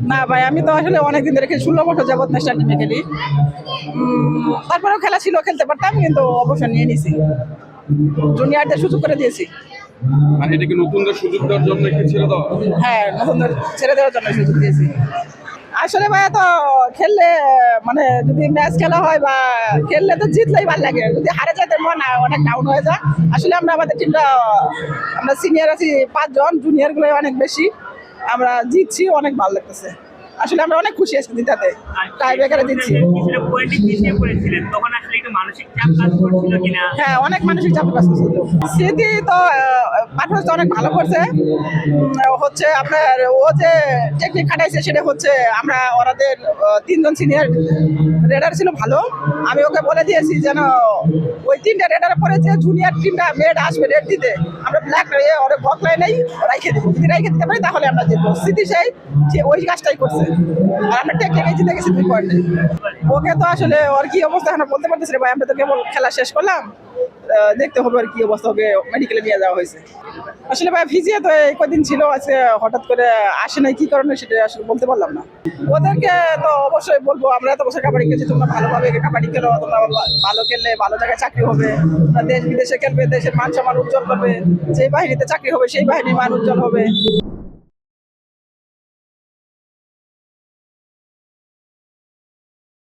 না ভাই, আমি তো আসলে অনেকদিন ধরে 16 বছর যাবত ন্যাশনাল টিমে খেলি। তারপরেও খেলা ছিল, খেলতে পারতাম, কিন্তু অবসর নিয়ে নিছি। জুনিয়রদের সুযোগ করে দিয়েছি। মানে এটা কি নতুনদের সুযোগ দেওয়ার জন্য কি ছেড়ে দাও? হ্যাঁ, নতুনদের ছেড়ে দেওয়ার জন্য সুযোগ দিয়েছি। আসলে ভাইয়া তো খেললে, মানে যদি ম্যাচ খেলা হয় বা খেললে তো জিতলেই ভালো লাগে, যদি হারে যায় তো মন অনেক ডাউন হয়ে যায়। আসলে আমাদের টিমটা, আমরা সিনিয়র আছি 5 জন, জুনিয়র গুলো অনেক বেশি। আমরা জিতছি, অনেক ভালো লাগতেছে। আসলে আমরা অনেক খুশি আছি জিতাতে, টাই ব্রেকারে জিতছি। হ্যাঁ, অনেক মানসিক চাপ কাজ করছিল। স্মৃতি তো পারফরমেন্স অনেক ভালো করছে। হচ্ছে আপনার ও যে টেকনিক খাটাইছে সেটা হচ্ছে, আমরা ওরাদের 3 জন সিনিয়র রেডার ছিল ভালো। আমি ওকে বলে দিয়েছি যেন ওই 3টা রেডারের পরে যে জুনিয়র টিমটা মেড আসবে রেড দিতে, আমরা ব্ল্যাক ওরা বকলাই নেই, রাইখে দিই। যদি রাইখে দিতে পারি তাহলে আমরা জিতবো। স্মৃতি সেই ওই কাজটাই করছে, আর আমরা টেকনিকে জিতে গেছি 2 পয়েন্টে। ওকে তো আসলে ওর কি অবস্থা এখন বলতে পারতেছি রে ভাই, আমরা তো কেবল খেলা শেষ করলাম। দেখতে হবে আর কি অবস্থা, ওকে মেডিকেলে নিয়ে যাওয়া হয়েছে। আসলে ভাই ফিজিও তো এই কদিন ছিল, আজকে হঠাৎ করে আসে নাই, কি কারণে সেটা আসলে বলতে পারলাম না। ওদেরকে তো অবশ্যই বলবো, আমরা এত বছর কাবাডি খেলছি, তোমরা ভালোভাবে কাবাডি খেলো, তোমরা ভালো খেললে ভালো জায়গায় চাকরি হবে, তোমরা দেশ বিদেশে খেলবে, দেশের মান সম্মান উজ্জ্বল করবে। যে বাহিনীতে চাকরি হবে সেই বাহিনীর মান উজ্জ্বল হবে।